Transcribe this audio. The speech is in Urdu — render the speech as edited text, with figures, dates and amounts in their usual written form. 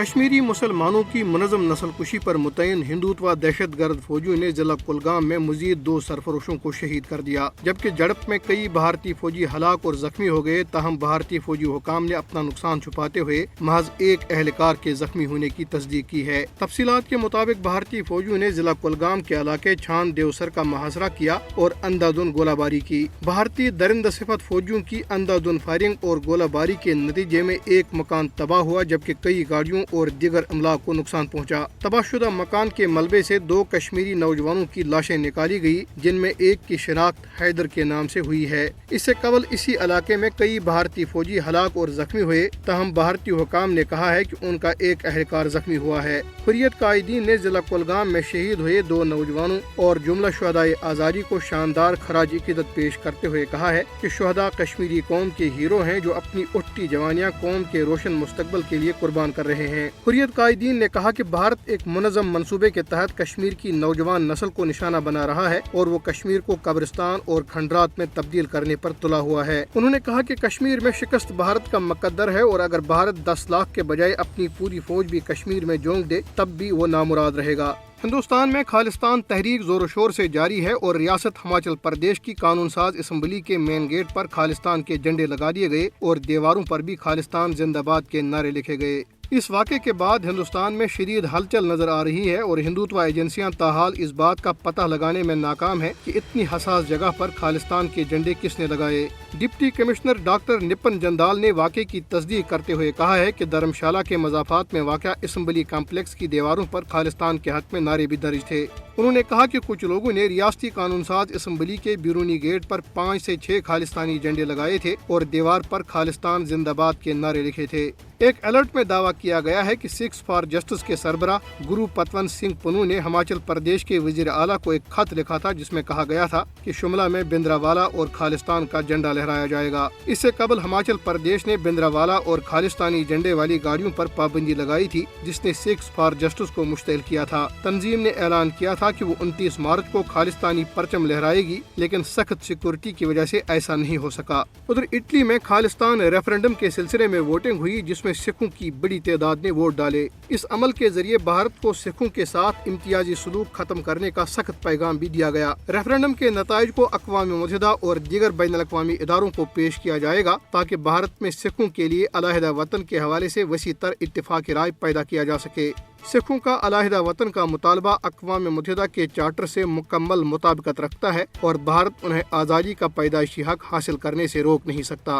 کشمیری مسلمانوں کی منظم نسل کشی پر متعین ہندوتوا دہشت گرد فوجیوں نے ضلع کلگام میں مزید 2 سرفروشوں کو شہید کر دیا، جبکہ جھڑپ میں کئی بھارتی فوجی ہلاک اور زخمی ہو گئے۔ تاہم بھارتی فوجی حکام نے اپنا نقصان چھپاتے ہوئے محض ایک اہلکار کے زخمی ہونے کی تصدیق کی ہے۔ تفصیلات کے مطابق بھارتی فوجیوں نے ضلع کلگام کے علاقے چھان دیوسر کا محاصرہ کیا اور اندھادھند گولہ باری کی۔ بھارتی درندہ صفت فوجیوں کی اندھادھند فائرنگ اور گولہ باری کے نتیجے میں ایک مکان تباہ ہوا، جبکہ کئی گاڑیوں اور دیگر املاک کو نقصان پہنچا۔ تباہ شدہ مکان کے ملبے سے 2 کشمیری نوجوانوں کی لاشیں نکالی گئی، جن میں ایک کی شناخت حیدر کے نام سے ہوئی ہے۔ اس سے قبل اسی علاقے میں کئی بھارتی فوجی ہلاک اور زخمی ہوئے، تاہم بھارتی حکام نے کہا ہے کہ ان کا ایک اہلکار زخمی ہوا ہے۔ حریت قائدین نے ضلع کلگام میں شہید ہوئے 2 نوجوانوں اور جملہ شہدائے آزادی کو شاندار خراج عقیدت پیش کرتے ہوئے کہا ہے کہ شہداء کشمیری قوم کے ہیرو ہیں جو اپنی اٹھتی جوانیاں قوم کے روشن مستقبل کے لیے قربان کر رہے ہیں۔ حریت قائدین نے کہا کہ بھارت ایک منظم منصوبے کے تحت کشمیر کی نوجوان نسل کو نشانہ بنا رہا ہے اور وہ کشمیر کو قبرستان اور کھنڈرات میں تبدیل کرنے پر تلا ہوا ہے۔ انہوں نے کہا کہ کشمیر میں شکست بھارت کا مقدر ہے اور اگر بھارت 10 لاکھ کے بجائے اپنی پوری فوج بھی کشمیر میں جھونک دے تب بھی وہ نامراد رہے گا۔ ہندوستان میں خالستان تحریک زور و شور سے جاری ہے اور ریاست ہماچل پردیش کی قانون ساز اسمبلی کے مین گیٹ پر خالستان کے جھنڈے لگا دیے گئے اور دیواروں پر بھی خالستان زندہ باد کے نعرے لکھے گئے۔ اس واقعے کے بعد ہندوستان میں شدید ہلچل نظر آ رہی ہے اور ہندوتوا ایجنسیاں تاحال اس بات کا پتہ لگانے میں ناکام ہیں کہ اتنی حساس جگہ پر خالستان کے جھنڈے کس نے لگائے۔ ڈپٹی کمشنر ڈاکٹر نپن جندال نے واقعے کی تصدیق کرتے ہوئے کہا ہے کہ دھرمشالہ کے مضافات میں واقع اسمبلی کمپلیکس کی دیواروں پر خالستان کے حق میں نعرے بھی درج تھے۔ انہوں نے کہا کہ کچھ لوگوں نے ریاستی قانون ساز اسمبلی کے بیرونی گیٹ پر 5 سے 6 خالستانی جھنڈے لگائے تھے اور دیوار پر خالستان زندہ باد کے نعرے لکھے تھے۔ ایک الرٹ میں دعویٰ کیا گیا ہے کہ سکس فار جسٹس کے سربراہ گرو پتونت سنگھ پنو نے ہماچل پردیش کے وزیر اعلیٰ کو ایک خط لکھا تھا جس میں کہا گیا تھا کہ شملہ میں بندراوالا اور خالستان کا جھنڈا لہرایا جائے گا۔ اس سے قبل ہماچل پردیش نے بندراوالا اور خالستانی جھنڈے والی گاڑیوں پر پابندی لگائی تھی، جس نے سکس فار جسٹس کو مشتعل کیا تھا۔ تنظیم نے اعلان کیا تھا کہ وہ 29 مارچ کو خالستانی پرچم لہرائے گی، لیکن سخت سیکورٹی کی وجہ سے ایسا نہیں ہو سکا۔ ادھر اٹلی میں خالستان ریفرنڈم کے سلسلے میں ووٹنگ ہوئی، جس میں سکھوں کی بڑی تعداد نے ووٹ ڈالے۔ اس عمل کے ذریعے بھارت کو سکھوں کے ساتھ امتیازی سلوک ختم کرنے کا سخت پیغام بھی دیا گیا۔ ریفرنڈم کے نتائج کو اقوام متحدہ اور دیگر بین الاقوامی اداروں کو پیش کیا جائے گا تاکہ بھارت میں سکھوں کے لیے علیحدہ وطن کے حوالے سے وسیع تر اتفاق رائے پیدا کیا جا سکے۔ سکھوں کا علیحدہ وطن کا مطالبہ اقوام متحدہ کے چارٹر سے مکمل مطابقت رکھتا ہے اور بھارت انہیں آزادی کا پیدائشی حق حاصل کرنے سے روک نہیں سکتا۔